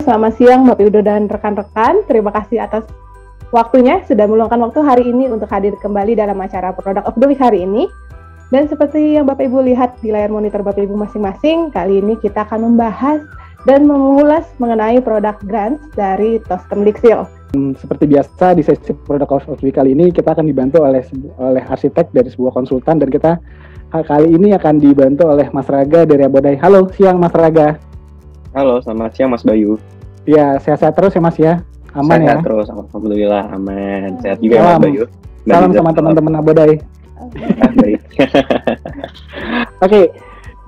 Selamat siang Bapak Ibu dan rekan-rekan. Terima kasih atas waktunya sudah meluangkan waktu hari ini untuk hadir kembali dalam acara Product of the Week hari ini. Dan seperti yang Bapak Ibu lihat di layar monitor Bapak Ibu masing-masing, kali ini kita akan membahas dan mengulas mengenai produk grants dari Tostem Lixil. Seperti biasa di sesi Product of the Week kali ini kita akan dibantu oleh arsitek dari sebuah konsultan, dan kita kali ini akan dibantu oleh Mas Raga dari Abodai. Halo, siang Mas Raga. Halo, selamat siang Mas Bayu. Ya, sehat-sehat terus ya Mas ya? Aman sehat ya? Sehat terus, alhamdulillah aman. Sehat juga ya Mas Bayu. Salam sama teman-teman Abodai. Baik. Oke,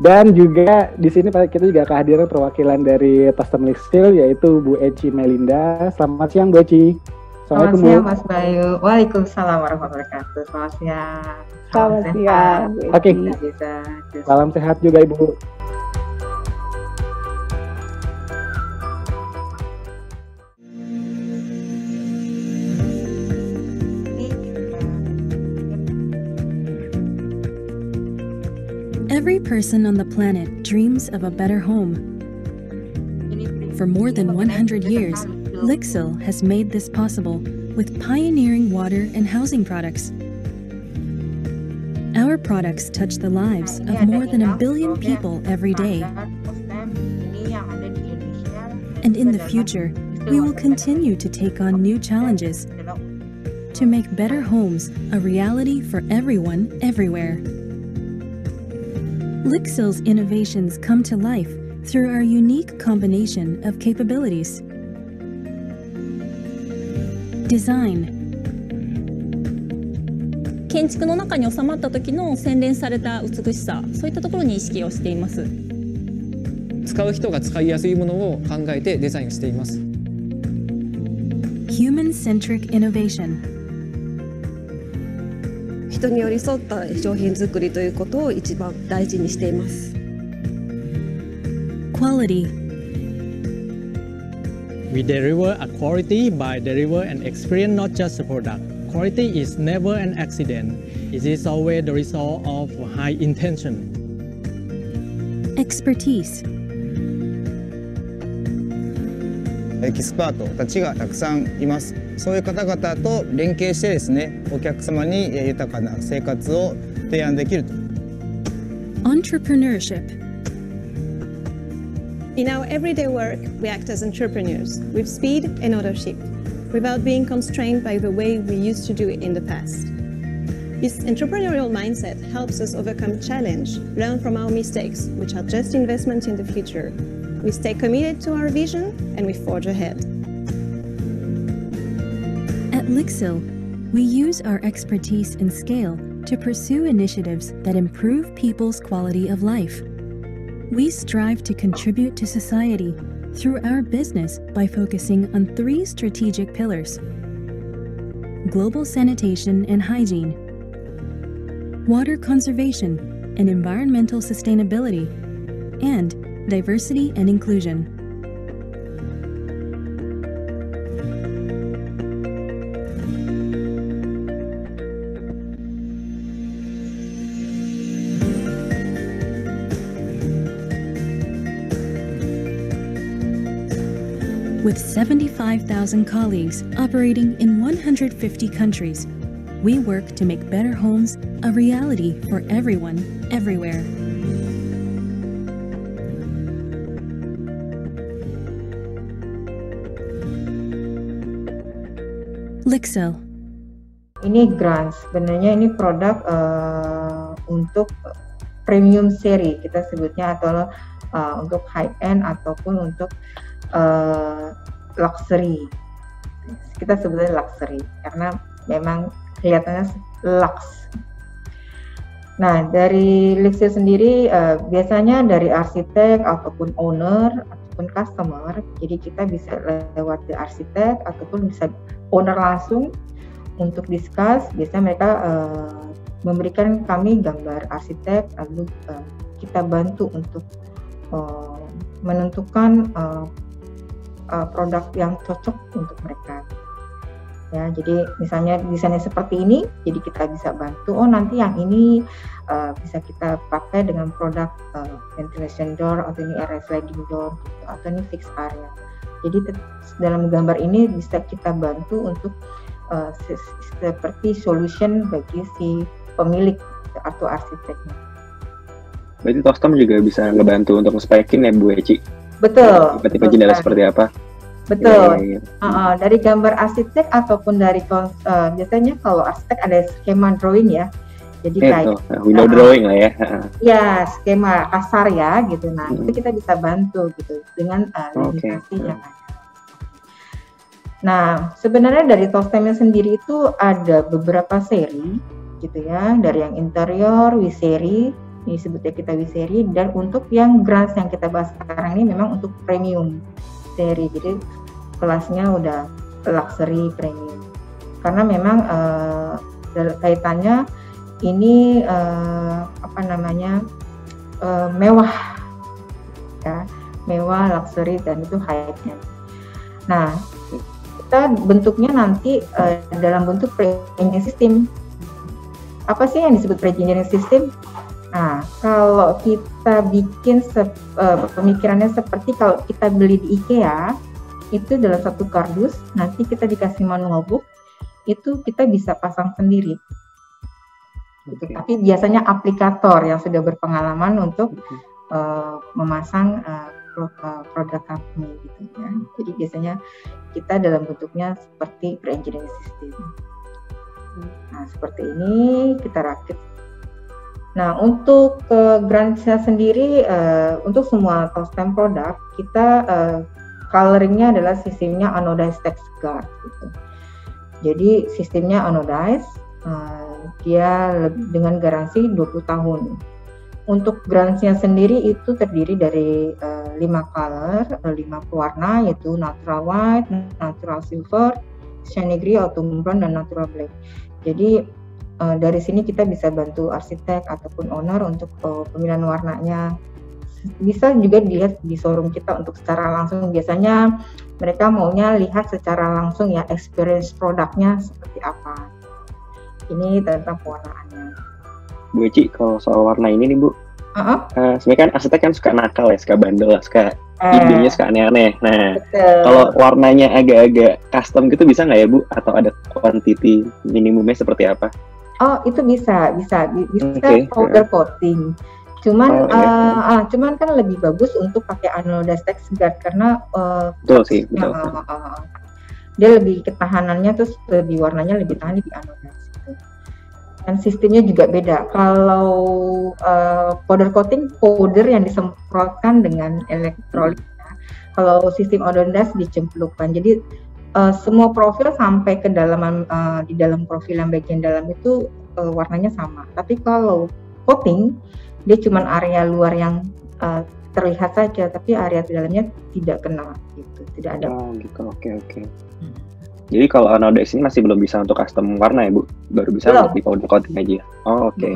dan juga di sini kita juga kehadiran perwakilan dari Tostem Lixil, yaitu Bu Eci Melinda. Selamat siang Bu Eci. Selamat siang Mas Bayu. Waalaikumsalam warahmatullahi wabarakatuh. Selamat siang. Selamat siang. Oke. Salam sehat juga Ibu. Every person on the planet dreams of a better home. For more than 100 years, Lixil has made this possible with pioneering water and housing products. Our products touch the lives of more than 1 billion people every day. And in the future, we will continue to take on new challenges to make better homes a reality for everyone, everywhere. Lixil's innovations come to life through our unique combination of capabilities. Design. 建築の中に収まった時の洗練された美しさ、そういったところに意識をしています。使う人が使いやすいものを考えてデザインしています。Human-centric innovation. 人に寄り添った商品作りということを一番大事にしています。Quality. We deliver a quality by deliver an experience, not just a product. Quality is never an accident. It is always the result of high intention. Expertise. エキスパートたちがたくさんいます。そういう方々と連携してですね、お客様に豊かな生活を提案できると。Entrepreneurship. In our everyday work, we act as entrepreneurs with speed and ownership, without being constrained by the way we used to do it in the past. This entrepreneurial mindset helps us overcome challenge, learn from our mistakes, which are just investments in the future. We stay committed to our vision and we forge ahead. At Lixil, we use our expertise and scale to pursue initiatives that improve people's quality of life. We strive to contribute to society through our business by focusing on 3 strategic pillars: global sanitation and hygiene, water conservation and environmental sustainability, and diversity and inclusion. With 75,000 colleagues operating in 150 countries, we work to make better homes a reality for everyone, everywhere. Lixil. Ini grants, sebenarnya ini produk untuk premium seri kita sebutnya, atau untuk high end ataupun untuk luxury. Kita sebutnya luxury karena memang kelihatannya lux. Nah, dari Lixil sendiri biasanya dari arsitek ataupun owner ataupun customer, jadi kita bisa lewat ke arsitek ataupun bisa owner langsung untuk discuss. Biasanya mereka memberikan kami gambar arsitek, lalu kita bantu untuk menentukan produk yang cocok untuk mereka. Ya, jadi misalnya desainnya seperti ini, jadi kita bisa bantu. Oh, nanti yang ini bisa kita pakai dengan produk ventilation door, atau ini area sliding door, gitu, atau ini fixed area. Jadi dalam gambar ini bisa kita bantu untuk seperti solution bagi si pemilik atau arsiteknya. Berarti Tostem juga bisa ngebantu untuk nge-spekin ya Bu Eci? Betul. Tipe-tipe jendela seperti apa? Betul. Dari gambar arsitek ataupun dari biasanya kalau arsitek ada skema drawing ya. Jadi kayak window drawing lah ya. Ya, skema kasar ya gitu. Nah, itu kita bisa bantu gitu dengan limitasi yang ada. Nah, sebenarnya dari Tostemnya sendiri itu ada beberapa seri gitu ya, dari yang interior, Wiseri, ini sebutnya kita Wiseri, dan untuk yang Grants yang kita bahas sekarang ini memang untuk premium seri, jadi kelasnya udah luxury premium. Karena memang kaitannya ini mewah ya, mewah, luxury, dan itu high-end. Nah, kita bentuknya nanti dalam bentuk pre-engineering system. Apa sih yang disebut pre-engineering system? Nah, kalau kita bikin pemikirannya seperti kalau kita beli di IKEA, itu dalam satu kardus, nanti kita dikasih manual book, itu kita bisa pasang sendiri. Gitu. Tapi biasanya aplikator yang sudah berpengalaman untuk memasang produk company gitu ya. Jadi biasanya kita dalam bentuknya seperti pre-engineering system. Nah, seperti ini kita rakit. Nah, untuk Grants-nya sendiri untuk semua Tostem produk kita coloringnya adalah sistemnya anodized text guard gitu. Jadi sistemnya anodized, dia dengan garansi 20 tahun. Untuk Grants-nya sendiri itu terdiri dari 5 color, 5 pewarna, yaitu natural white, natural silver, shiny gray, autumn brown, dan natural black. Jadi dari sini kita bisa bantu arsitek ataupun owner untuk pemilihan warnanya. Bisa juga dilihat di showroom kita untuk secara langsung. Biasanya mereka maunya lihat secara langsung ya, experience produknya seperti apa. Ini tentang pewarnaannya. Bu Eci, kalau soal warna ini nih Bu, sebenarnya kan arsitek kan suka nakal ya, suka bandel lah, suka idenya suka aneh-aneh. Nah, kalau warnanya agak-agak custom gitu bisa nggak ya Bu? Atau ada quantity minimumnya seperti apa? Oh, itu bisa powder coating. Cuman cuman kan lebih bagus untuk pakai anodized text guard karena betul sih, betul. Dia lebih ketahanannya, terus lebih warnanya lebih tahan di anodized. Dan sistemnya juga beda. Kalau powder coating, powder yang disemprotkan dengan elektrolit. Kalau sistem anodized dicemplungkan. Jadi semua profil sampai ke dalam di dalam profil yang bagian dalam itu warnanya sama. Tapi kalau coating, dia cuma area luar yang terlihat saja, tapi area di dalamnya tidak kena. Gitu, tidak ada. Oh gitu, oke. Jadi kalau anodized ini masih belum bisa untuk custom warna ya Bu? Baru bisa untuk di powder coating aja? Oh oke.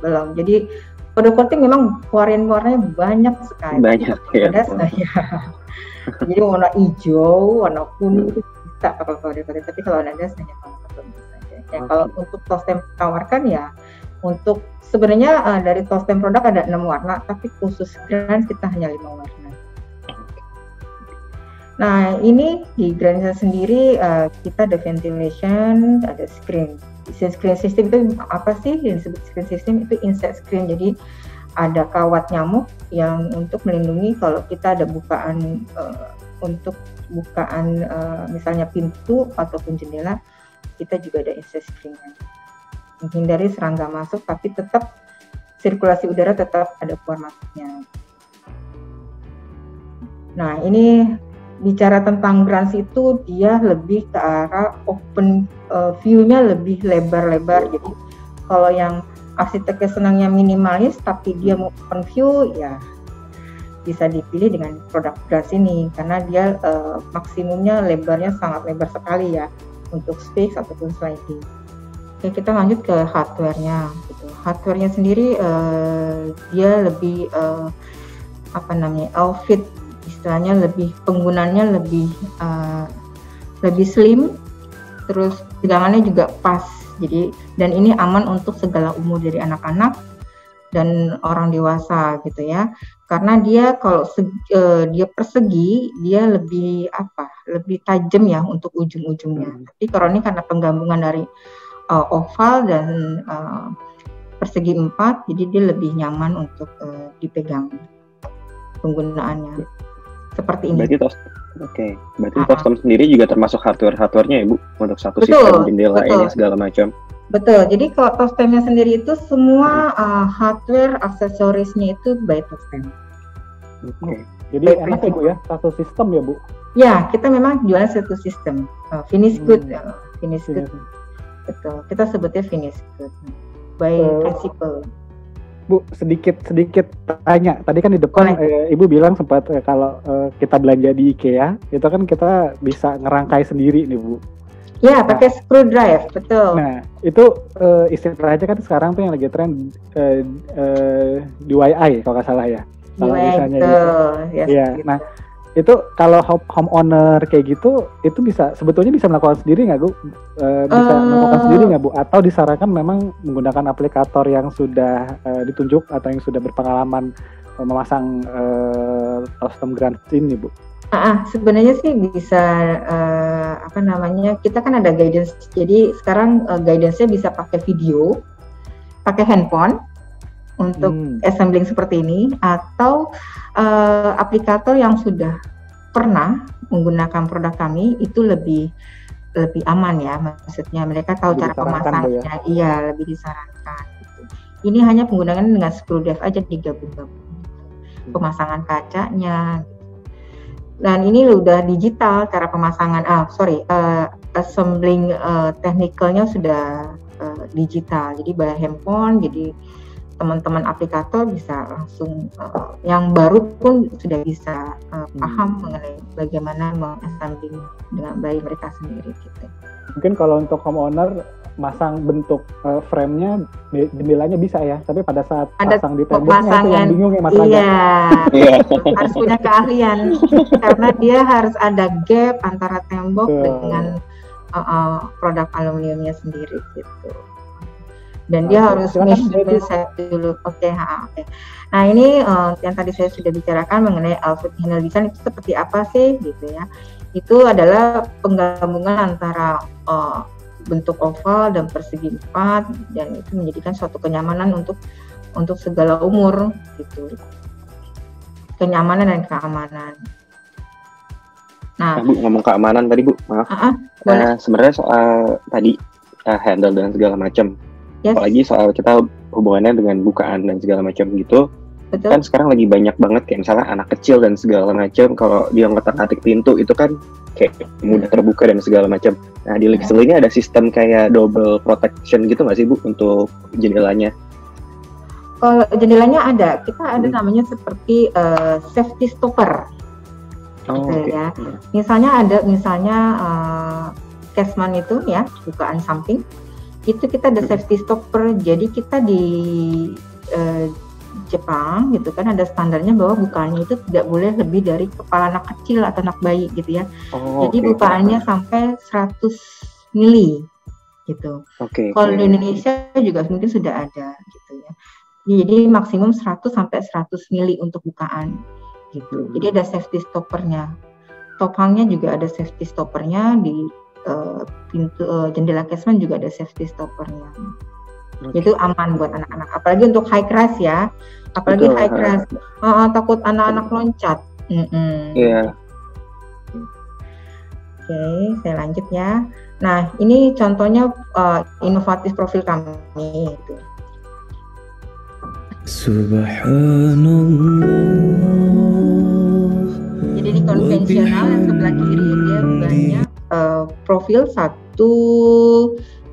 Belum, jadi powder coating memang varian-warnanya banyak sekali. Banyak ya. Jadi warna hijau, warna kuning itu bisa pakai powder coating, tapi kalau anodized hanya warna tertentu saja. Ya, kalau untuk Tostem tawarkan ya, untuk sebenarnya dari Tostem produk ada 6 warna, tapi khusus Grants kita hanya 5 warna. Nah, ini di Grants sendiri kita ada ventilation, ada screen. Screen system itu apa sih? Yang disebut screen system itu insect screen. Jadi ada kawat nyamuk yang untuk melindungi kalau kita ada bukaan untuk bukaan misalnya pintu ataupun jendela, kita juga ada insect screen. Menghindari serangga masuk, tapi tetap sirkulasi udara tetap ada keluar masuknya. Nah, ini bicara tentang Grants itu dia lebih ke arah open view-nya lebih lebar-lebar. Jadi kalau yang arsiteknya senangnya minimalis tapi dia mau open view, ya bisa dipilih dengan produk Grants ini karena dia maksimumnya lebarnya sangat lebar sekali ya untuk space ataupun sliding. Oke, kita lanjut ke hardware-nya. Gitu. Hardware-nya sendiri dia lebih outfit, istilahnya lebih penggunaannya lebih slim, terus tegangannya juga pas. Jadi dan ini aman untuk segala umur dari anak-anak, dan orang dewasa gitu ya. Karena dia kalau dia persegi, dia lebih lebih tajam ya untuk ujung-ujungnya. Tapi kalau ini karena penggabungan dari oval dan persegi 4, jadi dia lebih nyaman untuk dipegang penggunaannya. Seperti ini. Berarti Tostem sendiri juga termasuk hardware-nya ya Bu, untuk satu sistem jendela ini segala macam. Betul, jadi kalau Tostemnya sendiri itu semua hardware aksesorisnya itu by Tostem. Jadi enak ya Bu ya, satu sistem ya Bu? Ya, kita memang jual satu sistem, finish good, finish good. Betul, kita sebutnya finish good, by principle. Bu, sedikit tanya. Tadi kan di depan Ibu bilang sempat kalau kita belanja di IKEA, itu kan kita bisa ngerangkai sendiri nih Bu. Ya, pakai screwdriver, betul. Nah, itu istilahnya kan sekarang tuh yang lagi tren DIY kalau nggak salah ya. DIY, gitu. Ya, nah itu kalau homeowner kayak gitu, itu sebetulnya bisa melakukan sendiri nggak Bu? Bisa melakukan sendiri nggak Bu? Atau disarankan memang menggunakan aplikator yang sudah ditunjuk atau yang sudah berpengalaman memasang Tostem Grand ini Bu? Sebenarnya sih bisa kita kan ada guidance, jadi sekarang guidance-nya bisa pakai video, pakai handphone untuk assembling seperti ini, atau aplikator yang sudah pernah menggunakan produk kami itu lebih aman ya, maksudnya mereka tahu cara pemasangnya, iya lebih disarankan gitu. Ini hanya penggunaan dengan screwdriver aja digabung-gabung, pemasangan kacanya. Dan ini udah digital cara pemasangan, assembling technicalnya sudah digital, jadi by handphone, jadi teman-teman aplikator bisa langsung, yang baru pun sudah bisa paham mengenai bagaimana mengassembling dengan baik mereka sendiri gitu. Mungkin kalau untuk homeowner masang bentuk frame-nya, jendelanya bisa ya, tapi pada saat pasang di temboknya itu yang bingung ya Mas Raga. Iya, harus punya keahlian karena dia harus ada gap antara tembok dengan produk aluminiumnya sendiri gitu. Dan dia harus measurement set dulu. Oke. Nah ini yang tadi saya sudah bicarakan mengenai outfit handle design itu seperti apa sih gitu ya. Itu adalah penggabungan antara bentuk oval dan persegi 4, dan itu menjadikan suatu kenyamanan untuk segala umur gitu. Kenyamanan dan keamanan. Nah, Bu, ngomong keamanan tadi Bu, maaf. Sebenarnya soal tadi handle dan segala macam. Apalagi soal kita hubungannya dengan bukaan dan segala macam gitu. Betul. Kan sekarang lagi banyak banget kayak misalnya anak kecil dan segala macam, kalau dia ngotak-atik pintu itu kan kayak mudah terbuka dan segala macam. Nah di Lixil ini ada sistem kayak double protection gitu nggak sih Bu untuk jendelanya? Kalau jendelanya ada, kita ada namanya seperti safety stopper. Ya. Misalnya casement itu ya, bukaan samping, itu kita ada safety stopper. Jadi kita di Jepang gitu kan ada standarnya bahwa bukaannya itu tidak boleh lebih dari kepala anak kecil atau anak bayi gitu ya. Jadi bukaannya sampai 100 mili gitu. Kalau di Indonesia juga mungkin sudah ada gitu ya. Jadi maksimum 100 sampai 100 mili untuk bukaan gitu. Jadi ada safety stoppernya. Top hangnya juga ada safety stoppernya, di pintu jendela casement juga ada safety stoppernya. Itu aman buat anak-anak, apalagi untuk high crash ya, apalagi high crash, takut anak-anak loncat. Oke, saya lanjut ya. Nah ini contohnya inovatif profil kami itu. Jadi ini konvensional, yang sebelah kiri dia banyak profil satu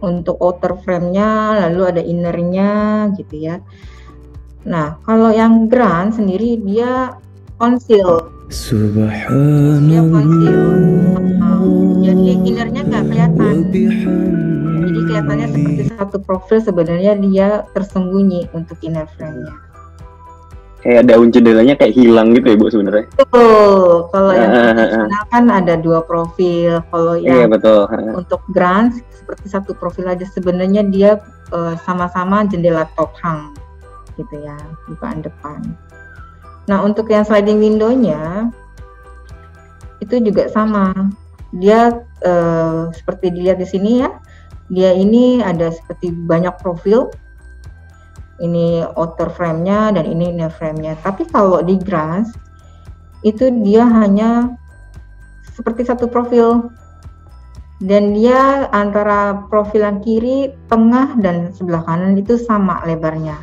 untuk outer frame-nya, lalu ada inner-nya gitu ya. Nah, kalau yang grand sendiri dia conceal. Dia conceal. Jadi inner-nya nggak kelihatan. Jadi kelihatannya seperti satu profil, sebenarnya dia tersembunyi untuk inner frame-nya. Kayak daun jendelanya kayak hilang gitu ya Bu sebenarnya. Betul. Kalau yang konvensional kan ada dua profil. Kalau yang untuk grand seperti satu profil aja, sebenarnya dia sama-sama jendela top hang. gitu ya, bukaan depan. Nah, untuk yang sliding window-nya itu juga sama. Dia seperti dilihat di sini ya. Dia ini ada seperti banyak profil. Ini outer frame-nya dan ini inner frame-nya. Tapi kalau di Grants itu dia hanya seperti satu profil. Dan dia antara profil yang kiri, tengah, dan sebelah kanan itu sama lebarnya.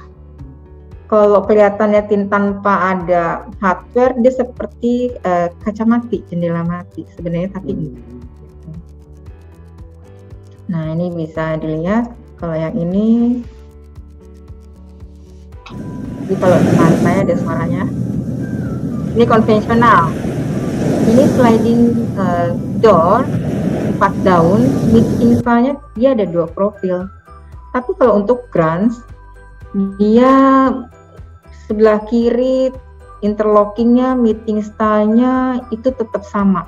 Kalau kelihatannya tanpa ada hardware, dia seperti kaca mati, jendela mati sebenarnya, tapi Nah, ini bisa dilihat. Kalau yang ini, jadi kalau depan saya ada suaranya. Ini konvensional. Ini sliding door, 4 daun, meeting style-nya dia ada 2 profil. Tapi kalau untuk Grants, dia sebelah kiri interlockingnya, meeting style-nya itu tetap sama.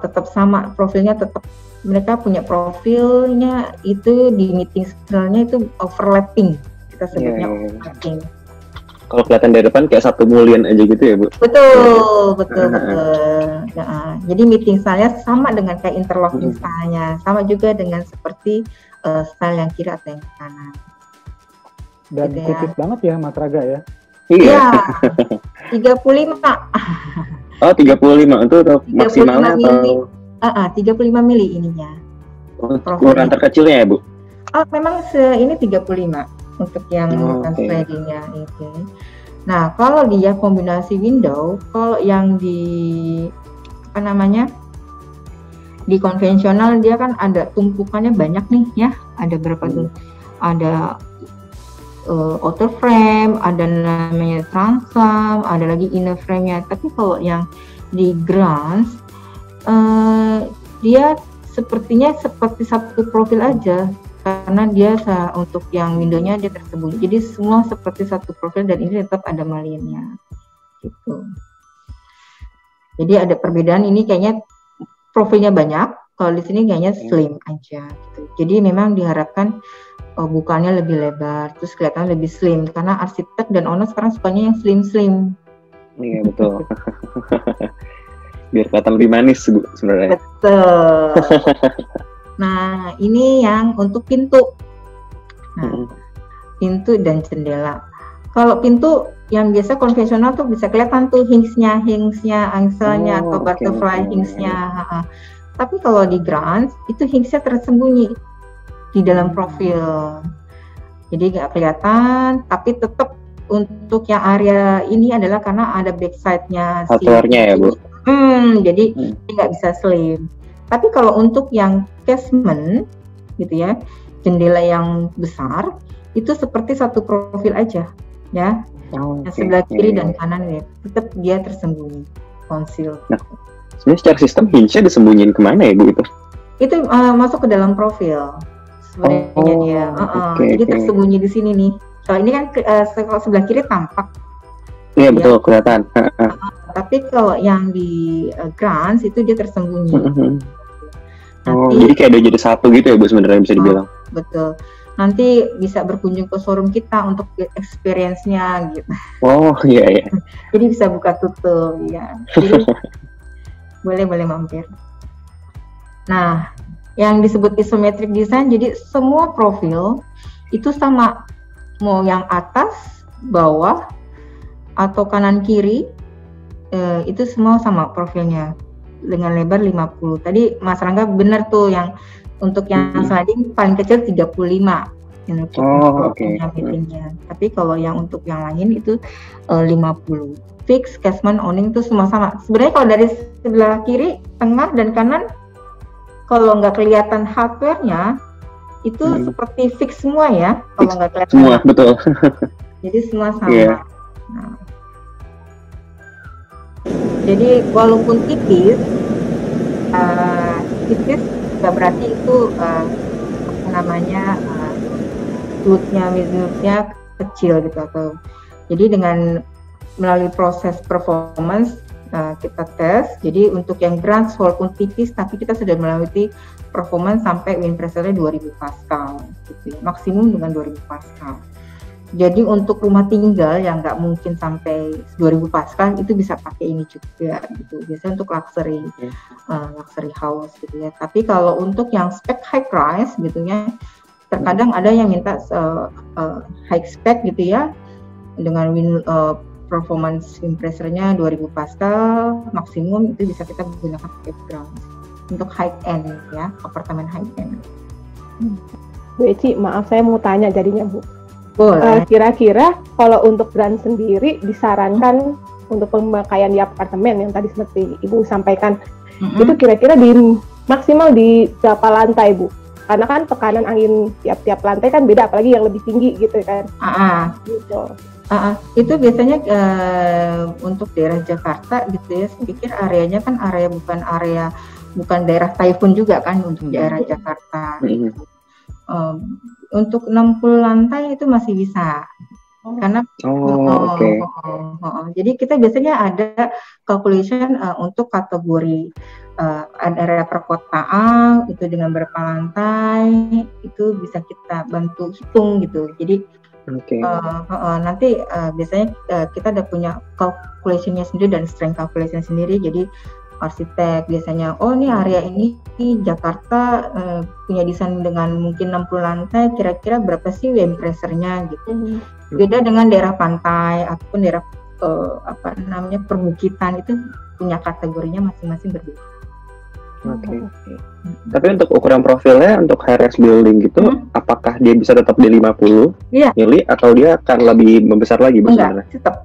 Tetap sama, profilnya tetap, mereka punya profilnya itu di meeting style-nya itu overlapping, kita sebutnya overlapping. Kalau kelihatan dari depan kayak satu mullion aja gitu ya, Bu? Betul. Nah, jadi meeting style-nya sama dengan kayak interlocking style-nya, sama juga dengan seperti style yang kiri atau yang kanan. Dan gitu tipis banget ya, Mas Raga ya? Iya, 35. Oh, 35 itu maksimalnya atau? 35 mili ininya. Ukuran terkecilnya ya, Bu? Memang ini 35 untuk yang sliding-nya itu. Nah, kalau dia kombinasi window, kalau yang di di konvensional dia kan ada tumpukannya banyak nih ya. Ada berapa tuh? Ada outer frame, ada namanya transom, ada lagi inner frame-nya. Tapi kalau yang di Grants, dia sepertinya seperti satu profil aja, karena dia untuk yang window-nya dia tersembunyi. Jadi semua seperti satu profil dan ini tetap ada mullion-nya. Gitu. Jadi ada perbedaan, ini kayaknya profilnya banyak, kalau di sini kayaknya slim aja gitu. Jadi memang diharapkan bukannya lebih lebar, terus kelihatan lebih slim, karena arsitek dan owner sekarang sukanya yang slim-slim. Iya, betul. Biar kelihatan lebih manis, Bu, sebenarnya. Betul. Nah, ini yang untuk pintu. Nah, pintu dan jendela. Kalau pintu yang biasa konvensional tuh bisa kelihatan tuh hingsnya, angselnya atau butterfly hingsnya. Tapi kalau di Grants itu hingsnya tersembunyi di dalam profil. Jadi nggak kelihatan, tapi tetap untuk yang area ini adalah karena ada backside-nya. Hardware-nya ya, Bu? Jadi nggak bisa slim. Tapi kalau untuk yang casement gitu ya, jendela yang besar itu seperti satu profil aja ya. Yang sebelah kiri dan kanan ya, tetap dia tersembunyi, conceal. Nah, sebenarnya secara sistem hinge-nya disembunyiin kemana ya, Bu, itu? Itu masuk ke dalam profil sebenarnya dia. Jadi tersembunyi di sini nih. Kalau ini kan kalau sebelah kiri tampak. Iya, betul, kelihatan. Tapi kalau yang di Grants itu dia tersembunyi. Jadi kayak udah jadi satu gitu ya, Bu, sebenarnya bisa dibilang. Betul. Nanti bisa berkunjung ke showroom kita untuk experience-nya gitu. Oh, iya. Jadi bisa buka tutup ya. Jadi boleh mampir. Nah, yang disebut isometric design, jadi semua profil itu sama, mau yang atas, bawah, atau kanan kiri, itu semua sama profilnya dengan lebar 50. Tadi Mas Rangga benar tuh, yang untuk yang sliding paling kecil 35 meetingnya. Tapi kalau yang untuk yang lain itu 50. Fix, casement, awning itu semua sama. Sebenarnya kalau dari sebelah kiri, tengah, dan kanan, kalau nggak kelihatan hardware-nya itu seperti fix semua ya. Kalau nggak kelihatan semua, betul. Jadi semua sama. Nah, jadi walaupun tipis nggak berarti itu width-nya kecil gitu, atau jadi dengan melalui proses performance kita tes. Jadi untuk yang grants walaupun tipis, tapi kita sudah melewati performance sampai wind pressure-nya 2000 Pascal, gitu ya. Maksimum dengan 2000 Pascal. Jadi untuk rumah tinggal yang nggak mungkin sampai 2000 Pascal itu bisa pakai ini juga gitu. Biasanya untuk luxury house gitu ya. Tapi kalau untuk yang spec high price gitu ya, terkadang ada yang minta high spec gitu ya, dengan performance wind pressure-nya 2000 Pascal maksimum, itu bisa kita gunakan pakai ground untuk high end ya, apartemen high end. Bu Eci, maaf saya mau tanya jadinya Bu. Boleh. Kira-kira kalau untuk brand sendiri disarankan untuk pemakaian di apartemen yang tadi seperti Ibu sampaikan, itu kira-kira maksimal di berapa lantai Bu? Karena kan tekanan angin tiap-tiap lantai kan beda, apalagi yang lebih tinggi gitu kan. Gitu. Itu biasanya untuk daerah Jakarta gitu ya, saya pikir areanya kan bukan daerah Taifun juga kan untuk daerah Jakarta. Gitu. Untuk 60 lantai itu masih bisa, karena jadi kita biasanya ada calculation untuk kategori area perkotaan itu dengan berapa lantai, itu bisa kita bantu hitung gitu. Jadi nanti biasanya kita ada punya calculation-nya sendiri dan strength calculation sendiri. Jadi arsitek biasanya, ini area ini Jakarta punya desain dengan mungkin 60 lantai, kira-kira berapa sih wind pressure-nya gitu. Beda dengan daerah pantai ataupun daerah perbukitan, itu punya kategorinya masing-masing berbeda. Tapi untuk ukuran profilnya untuk high-rise building gitu, apakah dia bisa tetap di 50 mili atau dia akan lebih membesar lagi? Enggak, tetap.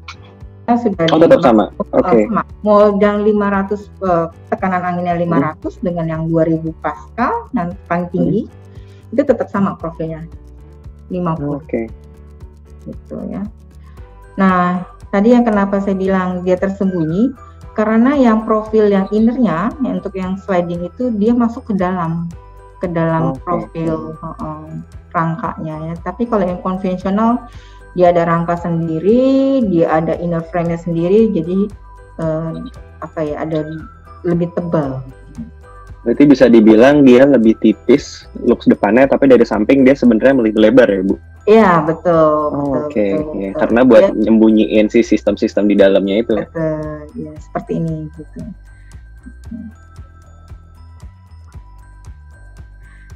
Sudah tetap sama. Sama. Mau yang 500 tekanan anginnya 500 dengan yang 2000 Pascal dan paling tinggi itu tetap sama profilnya 50. Gitu ya. Nah, tadi yang kenapa saya bilang dia tersembunyi, karena yang profil yang innernya untuk yang sliding itu dia masuk ke dalam profil rangkanya ya. Tapi kalau yang konvensional dia ada rangka sendiri, dia ada inner frame-nya sendiri, jadi ada lebih tebal. Berarti bisa dibilang dia lebih tipis looks depannya, tapi dari samping dia sebenarnya lebih lebar ya Bu? Iya betul. Betul. Karena buat nyembunyiin si sistem-sistem di dalamnya itu. Betul, ya seperti ini gitu.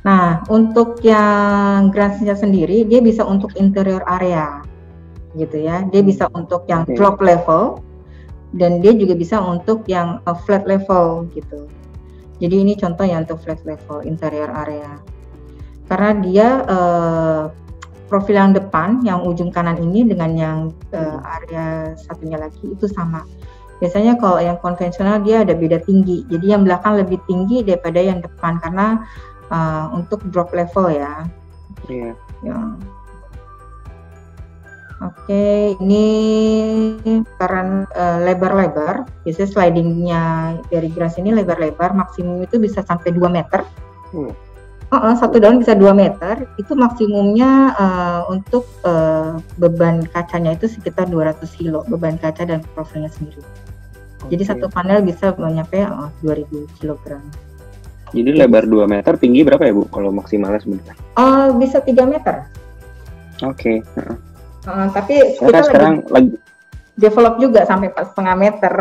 Nah, untuk yang grants-nya sendiri, dia bisa untuk interior area, gitu ya. Dia bisa untuk yang drop level, dan dia juga bisa untuk yang flat level, gitu. Jadi ini contohnya untuk flat level interior area. Karena dia profil yang depan, yang ujung kanan ini dengan yang area satunya lagi itu sama. Biasanya kalau yang konvensional dia ada beda tinggi, jadi yang belakang lebih tinggi daripada yang depan karena untuk drop level ya. Iya. Ini karena lebar-lebar, biasanya slidingnya dari grass ini lebar-lebar, maksimum itu bisa sampai 2 meter. Satu daun bisa 2 meter, itu maksimumnya untuk beban kacanya itu sekitar 200 kilo, beban kaca dan profilnya sendiri. Jadi satu panel bisa mencapai 2000 kilogram. Jadi lebar 2 meter, tinggi berapa ya Bu kalau maksimalnya sebenarnya? Bisa 3 meter. Tapi kita sekarang lagi develop juga sampai 4,5 meter.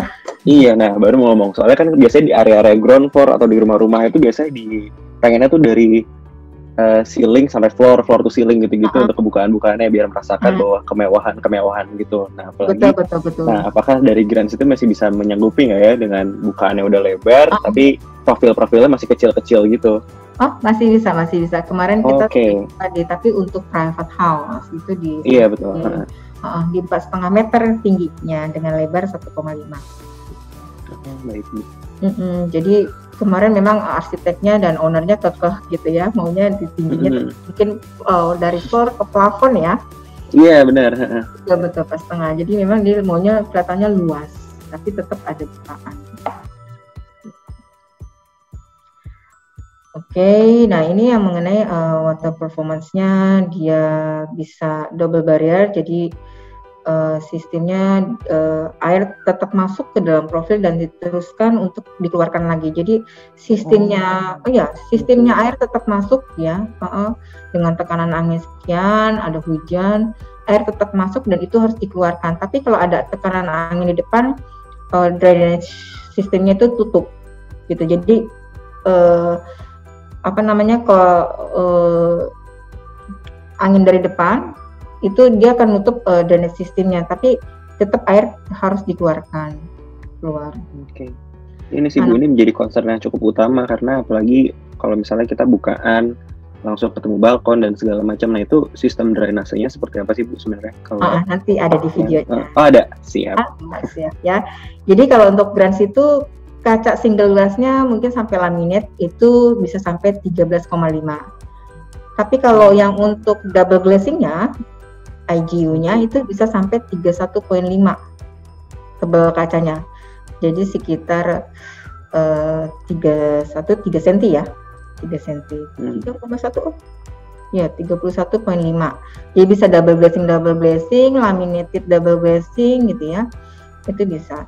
Iya, nah baru mau ngomong. Soalnya kan biasanya di area-area ground floor atau di rumah-rumah itu biasanya pengennya tuh dari ceiling sampai floor to ceiling gitu-gitu untuk kebukaan-bukaannya biar merasakan bahwa kemewahan gitu. Nah, apalagi betul. Nah, apakah dari grants itu masih bisa menyanggupi nggak ya dengan bukaannya udah lebar tapi profil-profilnya masih kecil-kecil gitu? Masih bisa. Kemarin kita tadi, tapi untuk private house itu di Iya, betul. Di 4,5 meter tingginya dengan lebar 1,5. Baik. Jadi kemarin memang arsiteknya dan ownernya kekeh gitu ya, maunya di tingginya mungkin dari floor ke plafon ya. Iya, benar. Iya betul, 4,5. Jadi memang dia maunya kelihatannya luas, tapi tetap ada bukaan. Nah ini yang mengenai water performance-nya, dia bisa double barrier, jadi sistemnya air tetap masuk ke dalam profil dan diteruskan untuk dikeluarkan lagi. Jadi sistemnya, sistemnya air tetap masuk ya, dengan tekanan angin sekian, ada hujan, air tetap masuk dan itu harus dikeluarkan. Tapi kalau ada tekanan angin di depan, drainage sistemnya itu tutup, gitu. Jadi angin dari depan itu dia akan nutup drainage sistemnya, tapi tetap air harus dikeluarkan keluar. Oke. Ini sih Bu, ini menjadi concern yang cukup utama karena apalagi kalau misalnya kita bukaan langsung ketemu balkon dan segala macam. Nah itu sistem drainasenya seperti apa sih Bu sebenarnya? Nanti ada di videonya. Ada, siap. Siap ya. Jadi kalau untuk Grants itu kaca single glassnya mungkin sampai laminate itu bisa sampai 13,5. Tapi kalau yang untuk double glazingnya, IGU-nya itu bisa sampai 31,5 tebal kacanya. Jadi sekitar 3 cm ya. 3 cm. 3,1 ya 31,5. Jadi bisa double glazing, laminated double glazing gitu ya. Itu bisa.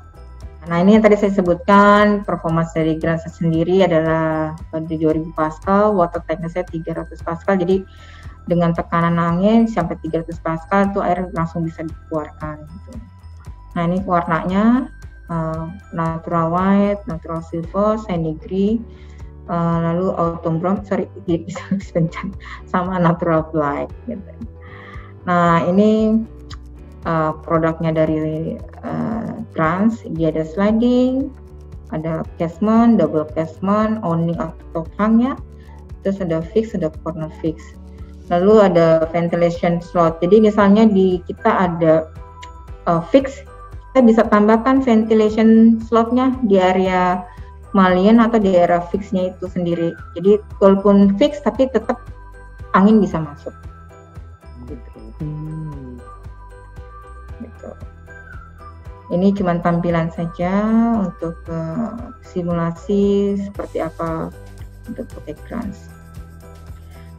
Nah, ini yang tadi saya sebutkan, performance dari Grants sendiri adalah di 2000 Pascal, water tanknya saya 300 Pascal. Jadi dengan tekanan angin sampai 300 Pascal itu air langsung bisa dikeluarkan gitu. Nah, ini warnanya natural white, natural silver, sandy gray, lalu autumn brown, sama natural black gitu. Nah, ini produknya dari Grants. Dia ada sliding, ada casement, double casement, awning atau hangnya, terus ada fix, ada corner fix. Lalu ada ventilation slot. Jadi misalnya di kita ada fix, kita bisa tambahkan ventilation slotnya di area mullion atau di area fixnya itu sendiri. Jadi walaupun fix tapi tetap angin bisa masuk. Gitu. Ini cuma tampilan saja untuk simulasi seperti apa untuk pakai Grants.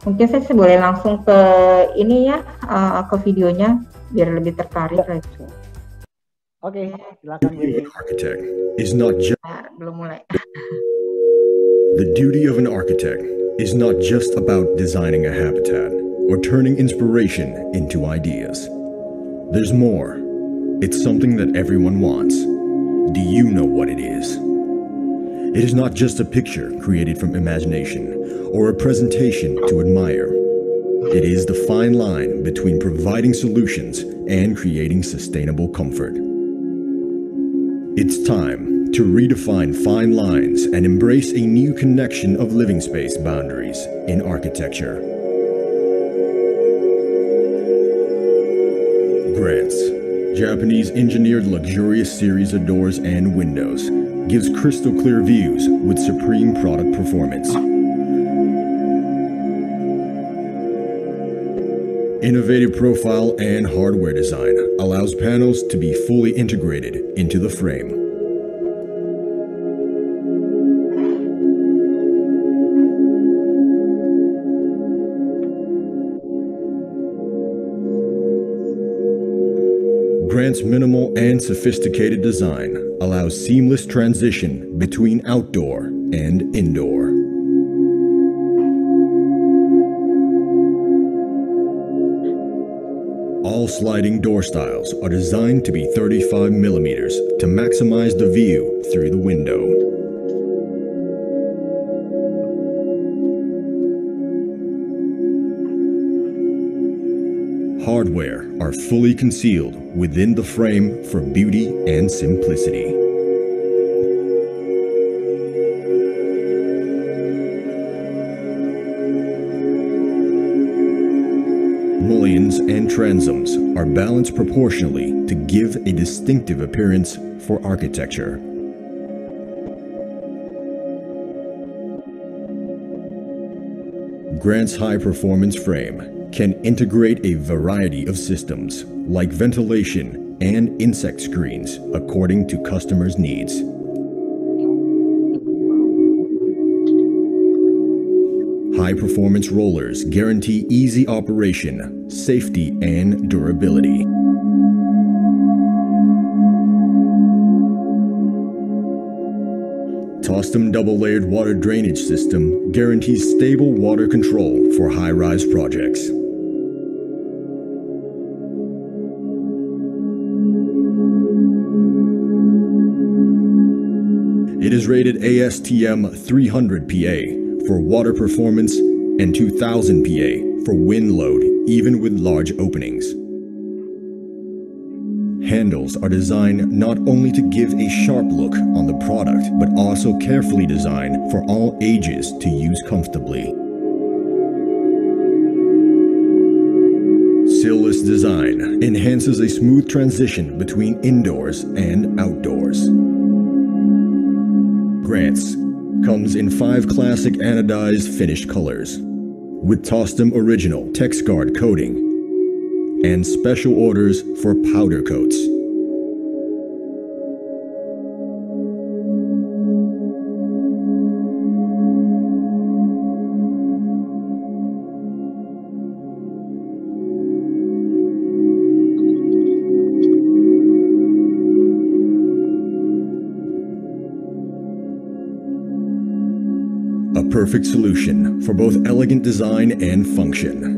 Mungkin saya boleh langsung ke ini ya, ke videonya biar lebih tertarik lagi. Oke, silakan. Architect is not just belum mulai. The duty of an architect is not just about designing a habitat or turning inspiration into ideas. There's more. It's something that everyone wants. Do you know what it is? It is not just a picture created from imagination or a presentation to admire. It is the fine line between providing solutions and creating sustainable comfort. It's time to redefine fine lines and embrace a new connection of living space boundaries in architecture. Grants, Japanese engineered luxurious series of doors and windows, gives crystal clear views with supreme product performance. Innovative profile and hardware design allows panels to be fully integrated into the frame. Grants' minimal and sophisticated design allows seamless transition between outdoor and indoor. All sliding door styles are designed to be 35 millimeters to maximize the view through the window. Hardware are fully concealed within the frame for beauty and simplicity. Mullions and transoms are balanced proportionally to give a distinctive appearance for architecture. Grants' high-performance frame can integrate a variety of systems like ventilation and insect screens according to customers' needs. High-performance rollers guarantee easy operation, safety, and durability. Tostem double-layered water drainage system guarantees stable water control for high-rise projects. It is rated ASTM 300 PA for water performance and 2000 PA for wind load, even with large openings. Handles are designed not only to give a sharp look on the product, but also carefully designed for all ages to use comfortably. Sill-less design enhances a smooth transition between indoors and outdoors. Grants comes in 5 classic anodized finished colors, with Tostem Original TexGuard coating, and special orders for powder coats. A perfect solution for both elegant design and function.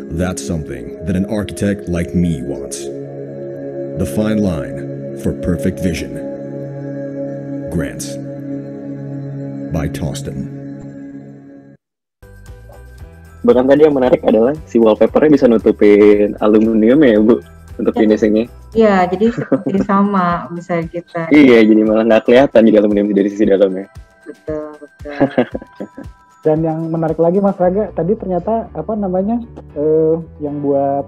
That's something that an architect like me wants. The fine line for perfect vision. Grants by Tostem. Bahkan tadi yang menarik adalah si wallpapernya bisa nutupin aluminium ya Bu untuk finishingnya. Iya, jadi seperti sama bisa kita. Iya, jadi malah nggak kelihatan jadi aluminium dari sisi dalamnya. Betul. Dan yang menarik lagi Mas Raga, tadi ternyata apa namanya yang buat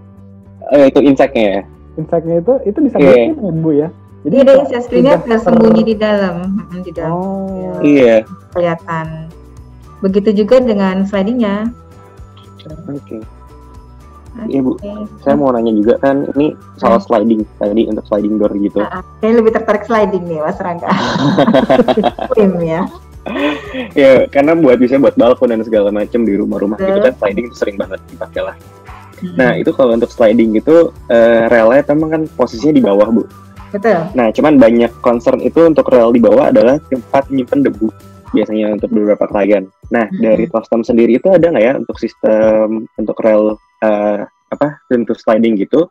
itu insect-nya ya? Insect-nya itu bisa bikin Bu ya? Jadi ada insect screen-nya tersembunyi di dalam. Oh. Ya, iya. Kelihatan. Begitu juga dengan sliding-nya. Oke. Iya Bu, saya mau nanya juga kan ini soal sliding tadi untuk sliding door gitu. Saya lebih tertarik sliding nih Mas Rangga. Ya. Ya karena bisa buat balkon dan segala macam di rumah-rumah gitu kan sliding itu sering banget dipakai lah. Nah itu kalau untuk sliding gitu relnya memang kan posisinya di bawah Bu. Betul. Nah cuman banyak concern itu untuk rel di bawah adalah tempat menyimpan debu biasanya untuk beberapa klien. Nah dari Tostem sendiri itu ada nggak ya untuk sistem untuk rel untuk sliding gitu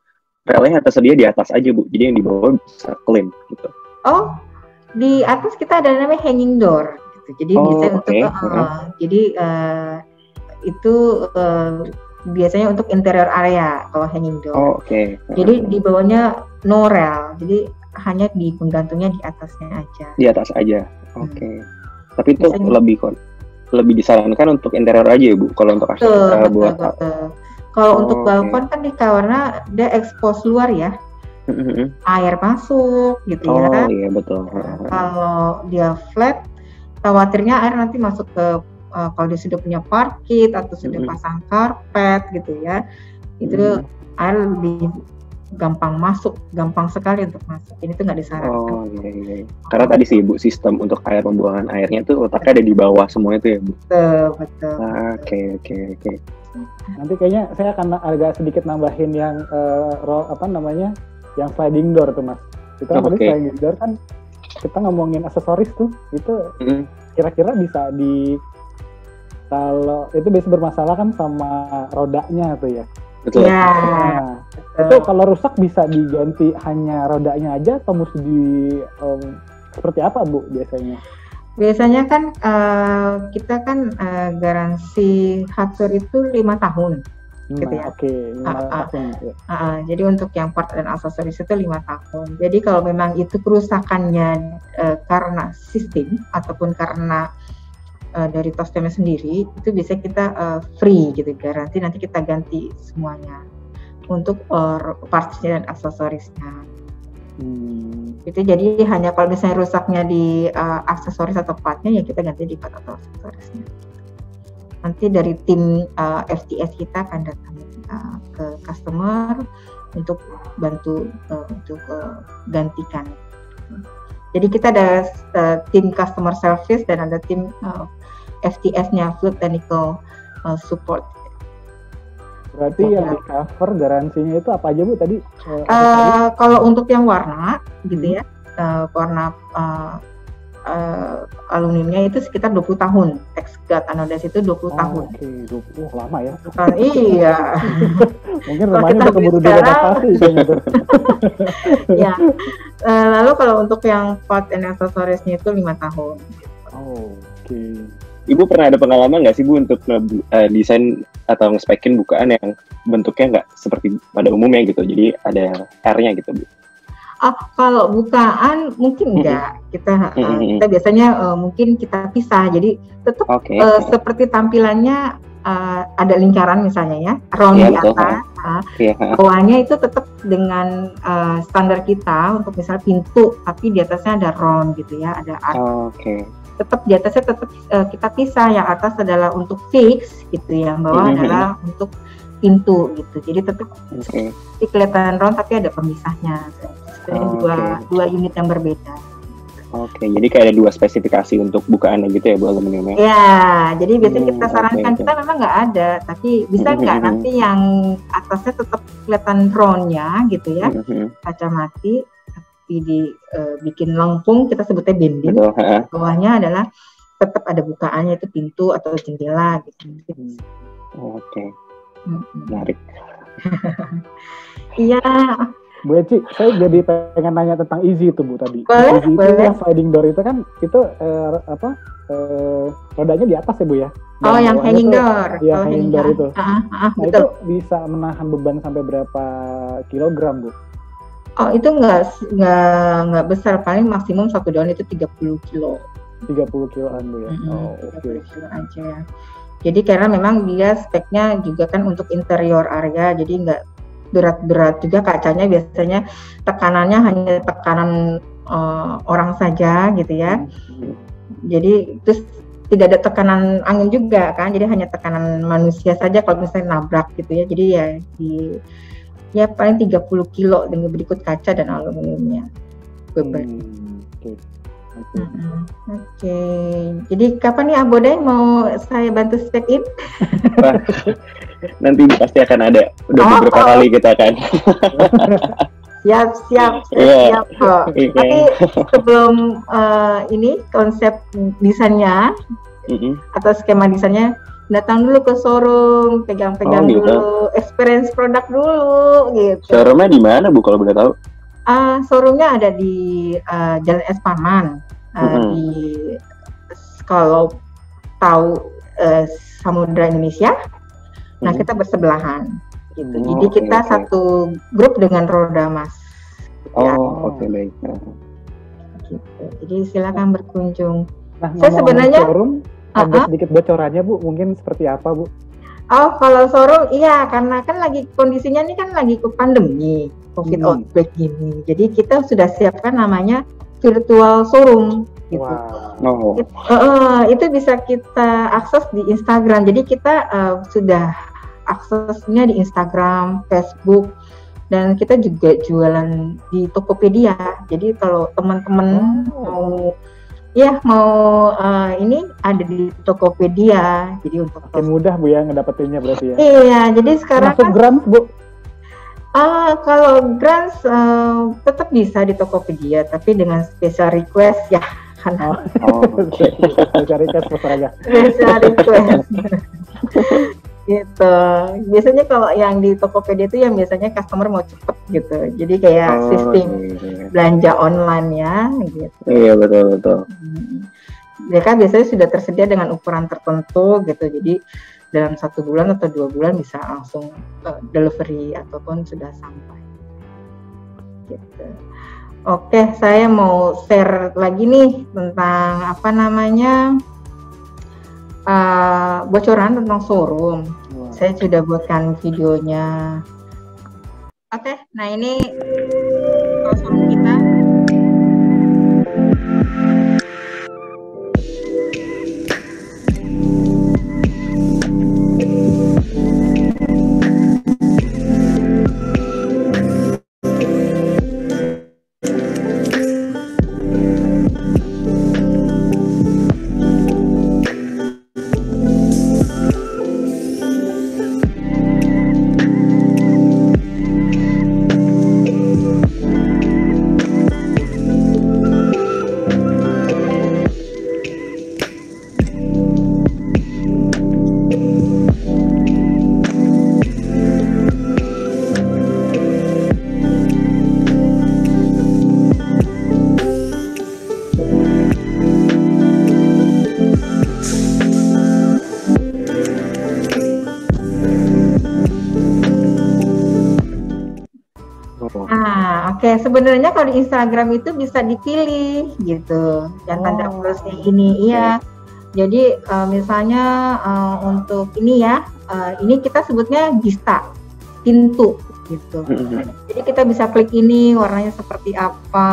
relnya tersedia di atas aja Bu, jadi yang di bawah bisa clean gitu. Oh di atas kita ada namanya hanging door. Jadi bisa untuk itu biasanya untuk interior area kalau hanging door. Jadi di bawahnya no rail, jadi hanya di penggantungnya di atasnya aja. Di atas aja. Tapi itu lebih disarankan untuk interior aja ya Bu, kalau untuk buat. Kalau untuk balkon kan karena dia expose luar ya. Air masuk gitu ya. Oh iya betul. Kalau dia flat khawatirnya air nanti masuk ke kalau dia sudah punya parkit atau sudah pasang karpet gitu ya, itu air lebih gampang masuk, gampang sekali untuk masuk. Ini tuh nggak disarankan. Oh iya. Karena tadi sih Bu sistem untuk air pembuangan airnya tuh letaknya ada di bawah semua itu ya Bu. Betul. Oke. Nanti kayaknya saya akan agak sedikit nambahin yang yang sliding door tuh Mas. Itu tadi sliding door kan kita ngomongin aksesoris tuh itu kira-kira bisa kalau itu bisa bermasalah kan sama rodanya tuh ya. Betul. Ya. Nah, itu kalau rusak bisa diganti hanya rodanya aja atau mesti seperti apa Bu biasanya? Biasanya kan kita kan garansi hardware itu 5 tahun. Gitu ya. Jadi untuk yang part dan aksesoris itu 5 tahun. Jadi kalau memang itu kerusakannya karena sistem ataupun karena dari Tostemnya sendiri, itu bisa kita free gitu, garansi nanti kita ganti semuanya untuk partsnya dan aksesorisnya. Itu jadi hanya kalau misalnya rusaknya di aksesoris atau partnya ya kita ganti di part atau aksesorisnya. Nanti dari tim FTS kita akan datang ke customer untuk bantu untuk gantikan. Jadi kita ada tim customer service dan ada tim FTS-nya, Field Technical Support. Berarti yang di cover garansinya itu apa aja Bu tadi? Kalau untuk yang warna gitu ya, warna alumninya itu sekitar 20 tahun. Ex-grad Anodas itu 20 tahun. Oke, 20 lama ya. Bukan, iya. Mungkin rumahnya udah keburu direnovasi gitu. Ya. Lalu kalau untuk yang part and accessories-nya itu 5 tahun. Oke. Ibu pernah ada pengalaman nggak sih Bu untuk desain atau nge-spekin bukaan yang bentuknya nggak seperti pada umumnya gitu, jadi ada R-nya gitu Bu? Kalau bukaan mungkin enggak, kita biasanya mungkin kita pisah, jadi tetap seperti tampilannya ada lingkaran misalnya ya, round di atas, bawahnya itu tetap dengan standar kita untuk misalnya pintu, tapi di atasnya ada round gitu ya, ada art. Tetap di atasnya tetap kita pisah, yang atas adalah untuk fix gitu, yang bawah adalah untuk pintu gitu, jadi tetap kelihatan round tapi ada pemisahnya. Dua unit yang berbeda. Oke, jadi kayak ada 2 spesifikasi untuk bukaannya gitu ya Bu aluminiumnya? Ya, jadi biasanya kita sarankan, kita memang nggak ada, tapi bisa nggak nanti yang atasnya tetap kelihatan roundnya gitu ya, kaca mati, tapi dibikin lengkung, kita sebutnya bending. Bawahnya adalah tetap ada bukaannya, itu pintu atau jendela gitu. Oke, menarik. Iya. Bu Eci, saya jadi pengen nanya tentang Easy itu Bu tadi. Easy itu yang sliding door itu kan, itu rodanya di atas ya Bu ya? Yang hanging door. Iya, hanging door itu. Nah betul. Itu bisa menahan beban sampai berapa kilogram Bu? Itu nggak besar, paling maksimum 1 daun itu 30 kilo. 30 kiloan Bu ya? 30 kilo aja ya. Jadi karena memang dia speknya juga kan untuk interior area, jadi nggak berat-berat juga, kacanya biasanya tekanannya hanya tekanan orang saja gitu ya. Jadi terus tidak ada tekanan angin juga kan, jadi hanya tekanan manusia saja kalau misalnya nabrak gitu ya. Jadi ya paling 30 kilo dengan berikut kaca dan aluminiumnya beban. Oke. Jadi kapan nih Abode mau saya bantu spek-in? Nanti pasti akan ada, udah beberapa kali kita kan. Siap kok. Tapi sebelum ini konsep desainnya atau skema desainnya, datang dulu ke showroom, pegang-pegang dulu, experience produk dulu gitu. Showroomnya di mana Bu kalau boleh tahu? Showroomnya ada di Jalan Es Paman. Kalau tahu Samudra Indonesia, nah kita bersebelahan gitu. Jadi kita satu grup dengan Roda Mas. Baik. Gitu. Jadi silakan berkunjung. Nah, saya sebenarnya showroom ada sedikit bocorannya Bu, mungkin seperti apa Bu? Kalau showroom iya, karena kan lagi kondisinya ini kan lagi pandemi COVID outbreak ini. Jadi kita sudah siapkan namanya virtual showroom gitu. Itu bisa kita akses di Instagram. Jadi kita sudah aksesnya di Instagram, Facebook, dan kita juga jualan di Tokopedia. Jadi kalau teman-teman mau ini ada di Tokopedia. Jadi untuk mudah Bu ya ngedapetinnya berarti ya. Iya, jadi sekarang masuk Grams Bu. Kalau grants tetap bisa di Tokopedia, tapi dengan special request ya. Special request aja. Special request. Gitu. Biasanya kalau yang di Tokopedia itu yang biasanya customer mau cepet gitu. Jadi kayak sistem belanja online ya gitu. Iya betul. Mereka biasanya sudah tersedia dengan ukuran tertentu gitu. Jadi dalam 1 bulan atau 2 bulan bisa langsung delivery ataupun sudah sampai. Gitu. Oke, saya mau share lagi nih tentang bocoran tentang showroom. Saya sudah buatkan videonya. Oke, nah ini showroom kita. Oke, sebenarnya kalau di Instagram itu bisa dipilih gitu. Jangan terus yang ini, iya. Jadi misalnya untuk ini ya, ini kita sebutnya Gista, pintu gitu. Jadi kita bisa klik ini warnanya seperti apa,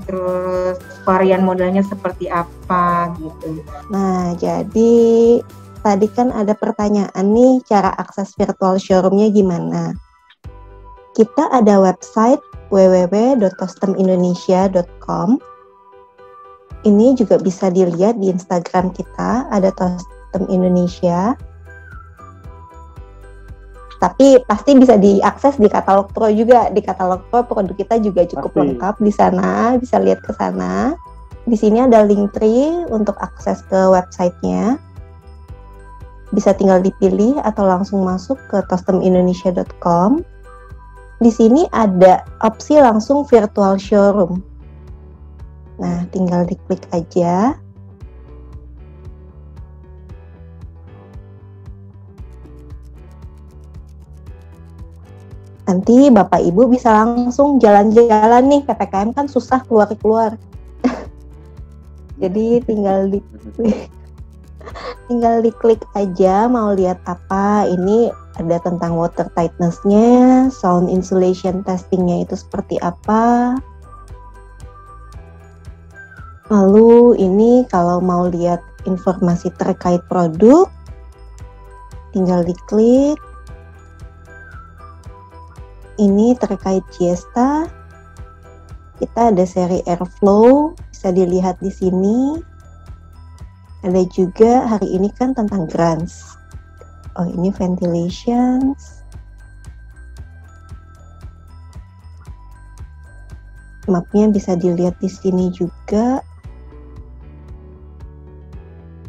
terus varian modelnya seperti apa gitu. Nah, jadi tadi kan ada pertanyaan nih, cara akses virtual showroom-nya gimana? Kita ada website www.tostemindonesia.com. Ini juga bisa dilihat di Instagram kita, ada Tostem Indonesia. Tapi pasti bisa diakses di katalog Pro juga. Di katalog Pro produk kita juga cukup lengkap di sana, bisa lihat ke sana. Di sini ada Linktree untuk akses ke websitenya. Bisa tinggal dipilih atau langsung masuk ke tostemindonesia.com. Di sini ada opsi langsung virtual showroom. Nah, tinggal diklik aja. Nanti Bapak Ibu bisa langsung jalan-jalan nih, PPKM kan susah keluar-keluar. Jadi tinggal diklik aja mau lihat apa. Ini ada tentang water tightness-nya, sound insulation testing-nya itu seperti apa. Lalu ini kalau mau lihat informasi terkait produk, tinggal diklik. Ini terkait Giesta. Kita ada seri Airflow, bisa dilihat di sini. Ada juga hari ini kan tentang grants. Oh, ini ventilations. Mapnya bisa dilihat di sini juga.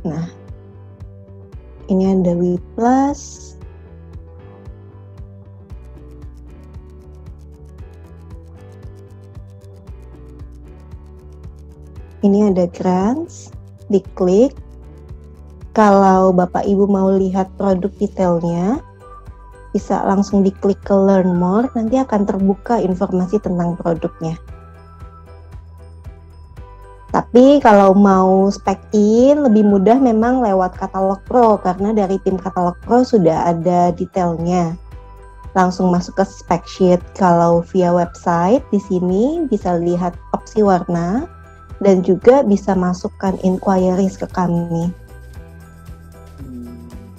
Nah, ini ada W+. Ini ada grants. Diklik. Kalau Bapak Ibu mau lihat produk detailnya, bisa langsung diklik ke Learn More, nanti akan terbuka informasi tentang produknya. Tapi kalau mau spec in, lebih mudah memang lewat katalog Pro, karena dari tim katalog Pro sudah ada detailnya. Langsung masuk ke spec sheet. Kalau via website, di sini bisa lihat opsi warna, dan juga bisa masukkan inquiries ke kami.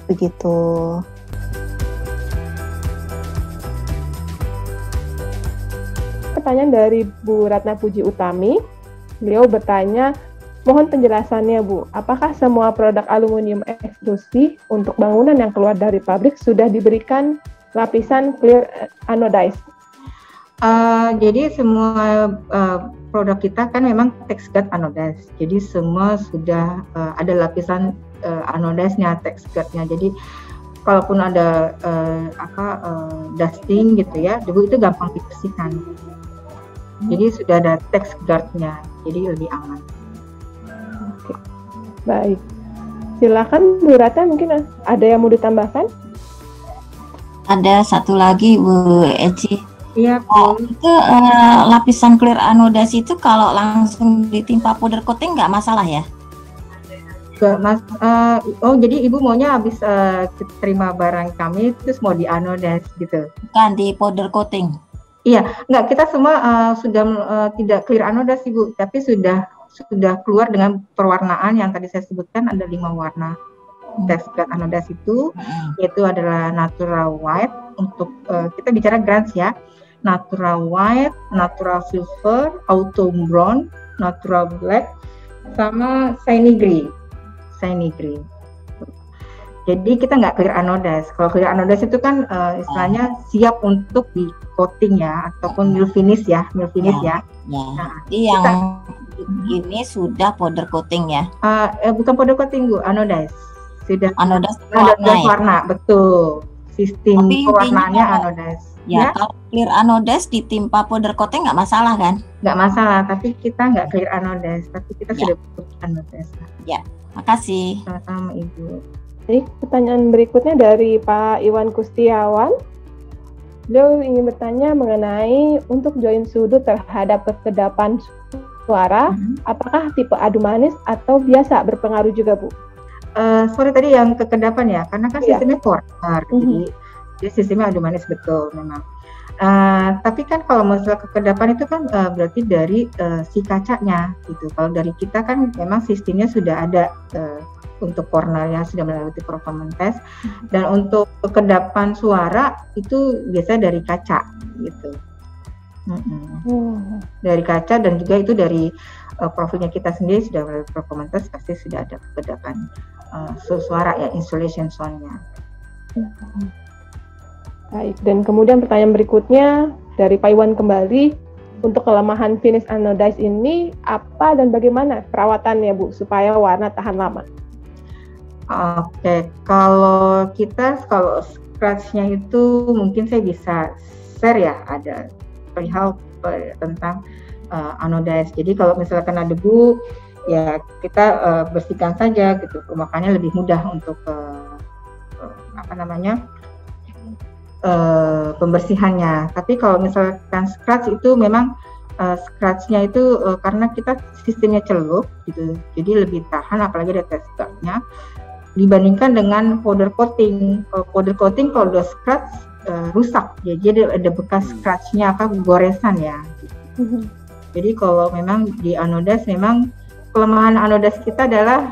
Begitu. Pertanyaan dari Bu Ratna Puji Utami. Beliau bertanya, mohon penjelasannya Bu, apakah semua produk aluminium ekstrusi untuk bangunan yang keluar dari pabrik sudah diberikan lapisan clear anodized? Jadi semua produk kita kan memang TexGuard anodized. Jadi semua sudah ada lapisan anodized-nya, TexGuard-nya. Jadi kalaupun ada dusting gitu ya, debu itu gampang dibersihkan. Jadi sudah ada TexGuard-nya, jadi lebih aman. Oke, baik. Silakan Bu Ratna, mungkin ada yang mau ditambahkan? Ada satu lagi Bu Eci. Iya, itu lapisan clear anodasi itu kalau langsung ditimpa powder coating nggak masalah ya? Oh, jadi Ibu maunya habis terima barang kami terus mau di anodes gitu? Bukan, di powder coating. Iya, nggak, kita semua sudah tidak clear anodes Ibu, tapi sudah keluar dengan perwarnaan yang tadi saya sebutkan, ada 5 warna. TexGuard anodes itu, yaitu adalah natural white, untuk kita bicara grants ya, natural white, natural silver, autumn brown, natural black, sama shiny green. Jadi kita nggak clear anodized. Kalau clear anodized itu kan istilahnya siap untuk di coating ya, ataupun mill finish ya. Nah, yang ini sudah powder coating ya? Bukan powder coating Bu, anodized. Sudah anodized warna, betul. Sistem pewarnaannya anodized. Ya, kalau clear anodized ditimpa powder coating nggak masalah kan? Nggak masalah, tapi kita nggak clear anodized, tapi kita sudah anodized. Ya, makasih. Sama-sama Ibu. Baik, pertanyaan berikutnya dari Pak Iwan Kustiawan. Beliau ingin bertanya mengenai untuk join sudut terhadap kekedapan suara, apakah tipe adu manis atau biasa berpengaruh juga, Bu? Sorry tadi yang kekedapan ya, karena kan sistemnya corner, jadi sistemnya adu manis betul memang. Tapi kan kalau masalah kekedapan itu kan berarti dari si kacanya gitu. Kalau dari kita kan memang sistemnya sudah ada untuk cornernya sudah melalui performance test, dan untuk kekedapan suara itu biasa dari kaca gitu. Dari kaca, dan juga itu dari profilnya kita sendiri sudah melalui performance test, pasti sudah ada kekedapan suara ya, insulation sound-nya. Baik, dan kemudian pertanyaan berikutnya dari Pak Iwan kembali, untuk kelemahan finish anodized ini apa dan bagaimana perawatannya, Bu, supaya warna tahan lama? Oke, kalau scratch-nya itu mungkin saya bisa share ya, ada perihal tentang anodized. Jadi kalau misalnya kena debu, ya kita bersihkan saja gitu, makanya lebih mudah untuk pembersihannya. Tapi kalau misalkan scratch itu memang scratch-nya itu karena kita sistemnya celup gitu, jadi lebih tahan, apalagi ada teksturnya dibandingkan dengan powder coating. Powder coating kalau udah scratch rusak ya, jadi ada bekas scratch-nya, goresan ya. Jadi kalau memang di anodized, memang kelemahan anodized kita adalah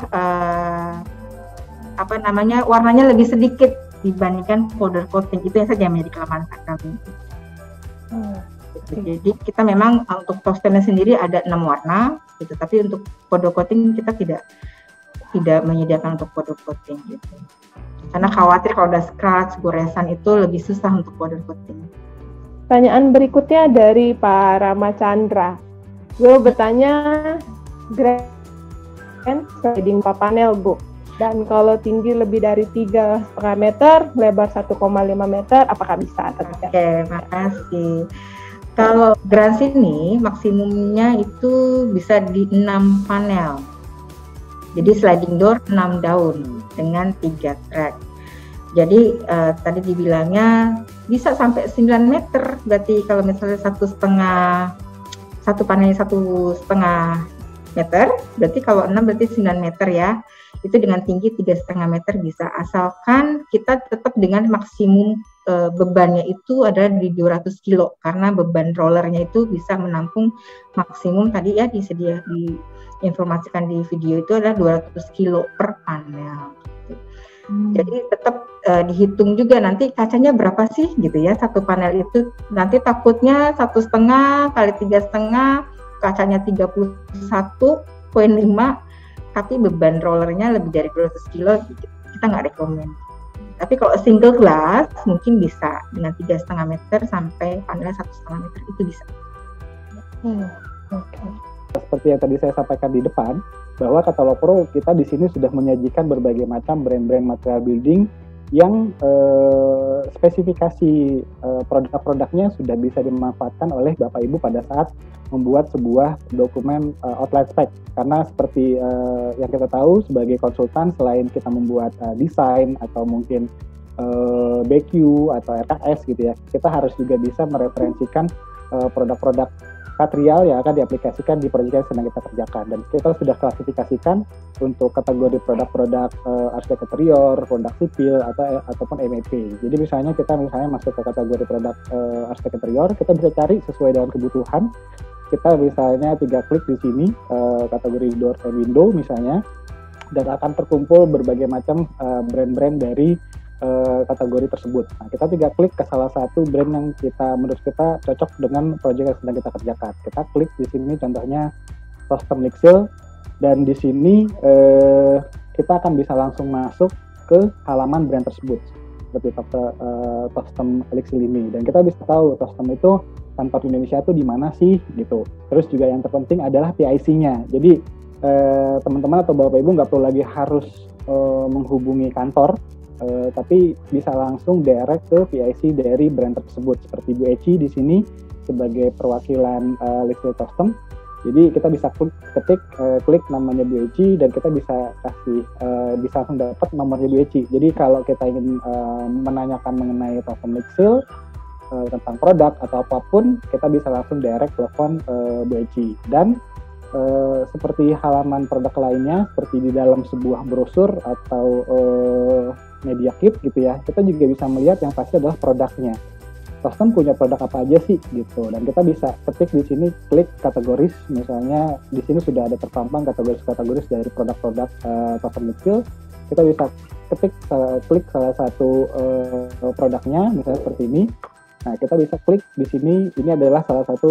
warnanya lebih sedikit dibandingkan powder coating. Itu yang saja menjadi kelemahan kami. Jadi kita memang untuk toasternya sendiri ada 6 warna gitu, tapi untuk powder coating kita tidak menyediakan untuk powder coating gitu. Karena khawatir kalau ada scratch, goresan itu lebih susah untuk powder coating. Pertanyaan berikutnya dari Pak Rama Chandra. Gue bertanya, grand sliding panel, Bu. Dan kalau tinggi lebih dari 3,5 meter, lebar 1,5 meter, apakah bisa atau tidak? Oke, makasih. Kalau grand ini maksimumnya itu bisa di 6 panel. Jadi sliding door 6 daun dengan 3 track. Jadi tadi dibilangnya bisa sampai 9 meter. Berarti kalau misalnya satu panelnya 1,5 meter, berarti kalau 6 berarti 9 meter ya. Itu dengan tinggi 3,5 meter bisa, asalkan kita tetap dengan maksimum bebannya itu adalah di 200 kilo, karena beban rollernya itu bisa menampung maksimum tadi ya diinformasikan di video itu adalah 200 kilo per panel. Jadi tetap dihitung juga nanti kacanya berapa sih gitu ya, satu panel itu nanti takutnya 1,5 kali 3,5 kacanya 31,5, tapi beban rollernya lebih dari 200 kilo, kita nggak rekomend. Tapi kalau single glass mungkin bisa dengan 3,5 meter sampai panelnya 1,5 meter itu bisa. Seperti yang tadi saya sampaikan di depan, bahwa Katalog Pro kita di sini sudah menyajikan berbagai macam brand-brand material building yang spesifikasi produk-produknya sudah bisa dimanfaatkan oleh Bapak Ibu pada saat membuat sebuah dokumen outline spec. Karena seperti yang kita tahu sebagai konsultan, selain kita membuat desain atau mungkin BQ atau RKS gitu ya, kita harus juga bisa mereferensikan produk-produk material yang akan diaplikasikan di proyek yang sedang kita kerjakan. Dan kita sudah klasifikasikan untuk kategori produk-produk arsitek interior, produk sipil, ataupun MEP. Jadi misalnya kita masuk ke kategori produk arsitek interior, kita bisa cari sesuai dengan kebutuhan. Kita misalnya 3 klik di sini, kategori door and window misalnya, dan akan terkumpul berbagai macam brand-brand dari kategori tersebut. Nah, kita 3 klik ke salah satu brand yang menurut kita cocok dengan proyek yang sedang kita kerjakan. Kita klik di sini contohnya Custom Lixil, dan di sini kita akan bisa langsung masuk ke halaman brand tersebut seperti Custom Lixil ini, dan kita bisa tahu Custom itu kantor di Indonesia itu di mana sih gitu. Terus juga yang terpenting adalah PIC-nya. Jadi teman-teman atau Bapak Ibu nggak perlu lagi harus menghubungi kantor, tapi bisa langsung direct ke PIC dari brand tersebut, seperti Bu Eci di sini sebagai perwakilan Lixil Custom. Jadi kita bisa klik namanya Bu Eci, dan kita bisa bisa langsung dapat nomornya Bu Eci. Jadi kalau kita ingin menanyakan mengenai Custom Lixil, tentang produk atau apapun, kita bisa langsung direct telepon Bu Eci. Dan seperti halaman produk lainnya, seperti di dalam sebuah brosur atau media kit gitu ya, kita juga bisa melihat yang pasti adalah produknya. Tostem punya produk apa aja sih gitu, dan kita bisa ketik di sini, klik kategoris, misalnya di sini sudah ada terpampang kategoris dari produk-produk Tostem kecil. Kita bisa klik salah satu produknya, misalnya seperti ini. Nah, kita bisa klik di sini, ini adalah salah satu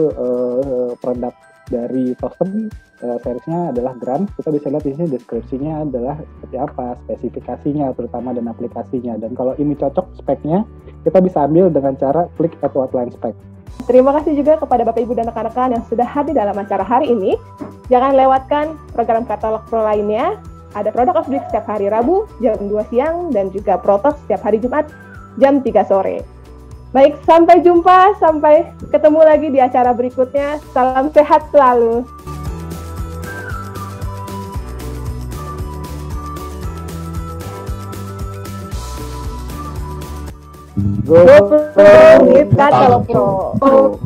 produk dari Tostem, seriesnya adalah Grand. Kita bisa lihat di sini deskripsinya adalah seperti apa, spesifikasinya terutama dan aplikasinya. Dan kalau ini cocok speknya, kita bisa ambil dengan cara klik add outline spec. Terima kasih juga kepada Bapak Ibu dan rekan-rekan yang sudah hadir dalam acara hari ini. Jangan lewatkan program Katalog Pro lainnya. Ada Product of the Week setiap hari Rabu jam 2 siang dan juga Protalk setiap hari Jumat jam 3 sore. Baik, sampai jumpa, sampai ketemu lagi di acara berikutnya. Salam sehat selalu. Go Pro with Katalog Pro.